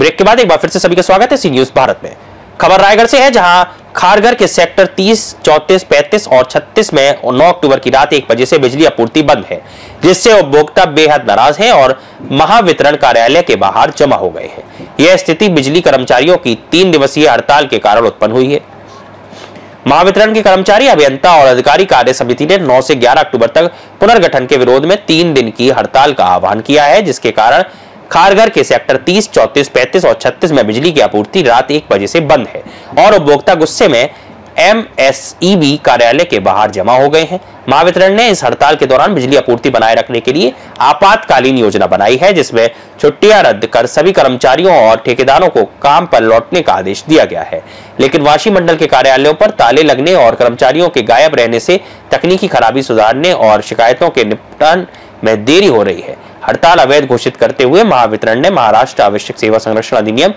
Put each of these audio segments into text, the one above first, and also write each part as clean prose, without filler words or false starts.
Break के बाद एक बार फिर से सभी का स्वागत है सी न्यूज भारत में। खबर रायगढ़ से है, जहां खारघर के सेक्टर 30, 34, 35 और 36 में 9 अक्टूबर की रात 1 बजे से बिजली आपूर्ति बंद है, जिससे उपभोक्ता बेहद नाराज हैं और महावितरण कार्यालय के बाहर जमा हो गए हैं। यह स्थिति बिजली कर्मचारियों की 3 दिवसीय हड़ताल के कारण उत्पन्न हुई है। महावितरण के कर्मचारी, अभियंता और अधिकारी कार्य समिति ने 9 से 11 अक्टूबर तक पुनर्गठन के विरोध में 3 दिन की हड़ताल का आह्वान किया है, जिसके कारण खारघर के सेक्टर 30, 34, 35 और 36 में बिजली की आपूर्ति रात 1 बजे से बंद है और उपभोक्ता गुस्से में MSEB कार्यालय के बाहर जमा हो गए हैं। महावितरण ने इस हड़ताल के दौरान बिजली आपूर्ति बनाए रखने के लिए आपातकालीन योजना बनाई है, जिसमें छुट्टियां रद्द कर सभी कर्मचारियों और ठेकेदारों को काम पर लौटने का आदेश दिया गया है। लेकिन वाशी मंडल के कार्यालयों पर ताले लगने और कर्मचारियों के गायब रहने से तकनीकी खराबी सुधारने और शिकायतों के निपटान में देरी हो रही है। हड़ताल अवैध घोषित करते हुए महावितरण ने महाराष्ट्र आवश्यक सेवा संरक्षण अधिनियम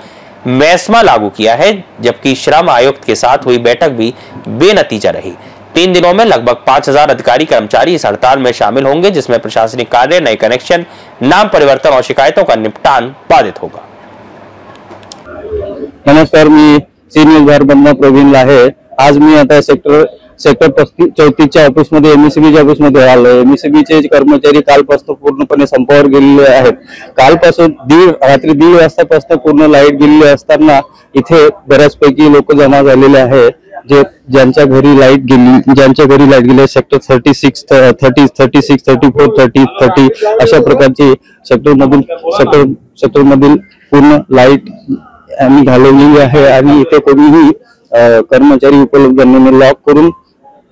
MESMA लागू किया है, जबकि श्रम आयुक्त के साथ हुई बैठक भी बेनतीजा रही। 3 दिनों में लगभग 5000 अधिकारी कर्मचारी इस हड़ताल में शामिल होंगे, जिसमें प्रशासनिक कार्य, नए कनेक्शन, नाम परिवर्तन और शिकायतों का निपटान बाधित होगा। नमस्कार, मी सी न्यूज भारत प्रवीण लाहे। आज मी आता सेक्टर 34च्या ऑफिसमध्ये MSEBच्या ऑफिसमध्ये आलोय। MSEBचे कर्मचारी कालपासून पूर्णपणे संपावर गेलेले आहेत। कालपासून रात्री 1:30 वाजतापासून पूर्ण लाईट गेलेली असताना इथे बऱ्याचपैकी लोक जमा झालेले आहेत, ज्यांच्या घरी लाईट गेली सेक्टर 36, 30, 36, 34, 30 अशा प्रकारची सेक्टर मधील पूर्ण लाईट आम्ही घालवलेली आहे आणि इथे कोणीही कर्मचारी उपलब्ध नाही, लॉक करून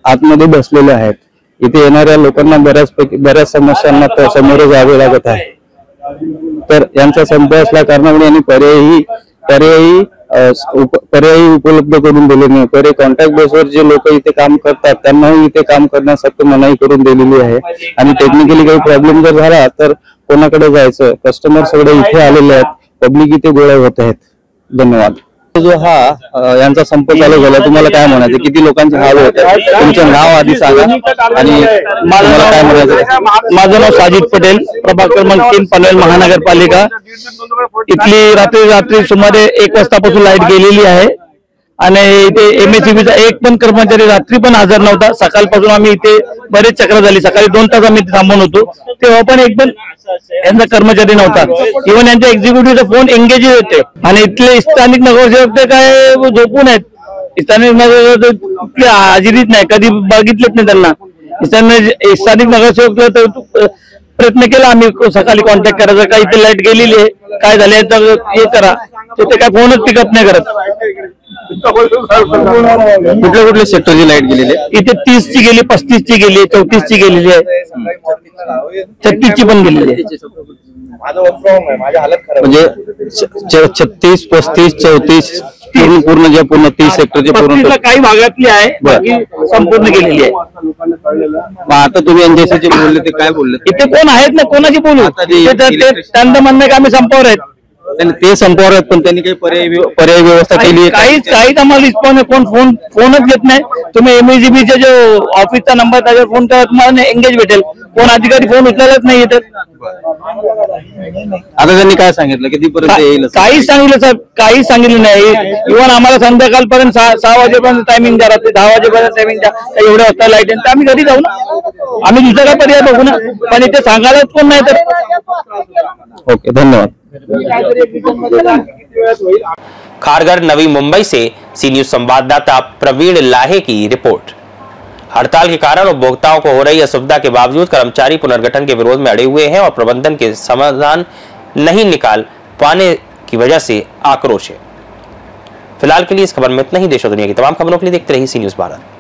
आतमध्ये बसलेले आहेत। इथे येणाऱ्या लोकांना बऱ्याच समस्यांना सामोरे जावे लागत आहे। तर यांचा संप असल्या कारणामुळे यांनी पर्यायी उपलब्ध करून दिले नाही। पर्यायी कॉन्ट्रॅक्ट बेसवर जे लोक इथे काम करतात त्यांनाही इथे काम करण्यासाठी मनाई करून दिलेली आहे आणि टेक्निकली काही प्रॉब्लेम जर झाला तर कोणाकडे जायचं, कस्टमर सगळे इथे आलेले आहेत, पब्लिक इथे गोळा होत आहेत। धन्यवाद। जो हा यांचा संप चालू झाला, तुम्हाला काय म्हणायचं, किती लोकांचे हाल होत आहेत? तुमचं नाव आधी सांगा आणि मला काय म्हणायचं। माझं नाव साजिद पटेल, प्रभाग क्रमांक 3, पनवेल महानगरपालिका। इथली रात्री सुमारे 1 वाजतापासून लाईट गेलेली आहे आणि इथे MSEBचा एक पण कर्मचारी रात्री पण हजर नव्हता। सकाळपासून आम्ही इथे बरेच चक्र झाली, सकाळी 2 तास आम्ही थांबून होतो, तेव्हा पण एक पण यांचा कर्मचारी नव्हता। इव्हन यांच्या एक्झिक्युटिव्हचा फोन एंगेज होते आणि इथले स्थानिक नगरसेवक ते काय झोपून आहेत। स्थानिक नगरसेवक हाजिरीच नाही, कधी बघितलेच नाही त्यांना। स्थानिक नगरसेवक प्रयत्न केला आम्ही सकाळी कॉन्टॅक्ट करायचा, का इथे लाईट गेलेली आहे, काय झाले तर हे करा, ते काय फोनच पिकअप नाही करत। कुठल्या सेक्टरची लाईट गेलेली आहे? इथे 30 ची गेली, 35 ची गेली, 34 ची गेलेली आहे, 36 ची पण गेलेली आहे। म्हणजे 36, 35, 34 पूर्ण 30 सेक्टरचे पूर्ण काही भागातली आहे, बाकी संपूर्ण गेलेली आहे। आता तुम्ही यांच्याशी बोलले ते काय बोलले? इथे कोण आहेत ना, कोणाची बोलू? त्यांचं म्हणणं की आम्ही संपावर आहेत। ते संपावर आहेत, पण त्यांनी काही पर्याय व्यवस्था केली? काहीच आम्हाला रिस्पॉन्स नाही, कोण फोनच घेत नाही। तुम्ही MSEBचा जो ऑफिसचा नंबर त्याच्यावर फोन करा, तुम्हाला एंगेज भेटेल। कोण अधिकारी फोन उचलत नाही येतात। आता त्यांनी काय सांगितलं, कितीपर्यंत येईल? काहीच सांगितलं साहेब, काहीच सांगितलं नाही। इव्हन आम्हाला संध्याकाळपर्यंत 6 वाजेपर्यंत टायमिंग द्या, रात्री 10 वाजेपर्यंत टायमिंग द्या, एवढ्या वाजता लाईट येईल तर आम्ही घरी जाऊ ना, आम्ही दुसरा काय पर्याय बघू ना, पण इथे सांगायलाच कोण नाही तर। ओके, धन्यवाद। खारघर, नवी मुंबई से सी न्यूज संवाददाता प्रवीण लाहे की रिपोर्ट। हड़ताल के कारण उपभोक्ताओं को हो रही असुविधा के बावजूद कर्मचारी पुनर्गठन के विरोध में अड़े हुए हैं और प्रबंधन के समाधान नहीं निकाल पाने की वजह से आक्रोश है। फिलहाल के लिए इस खबर में इतना ही। देश और दुनिया की तमाम खबरों के लिए देखते रहिए सी न्यूज भारत।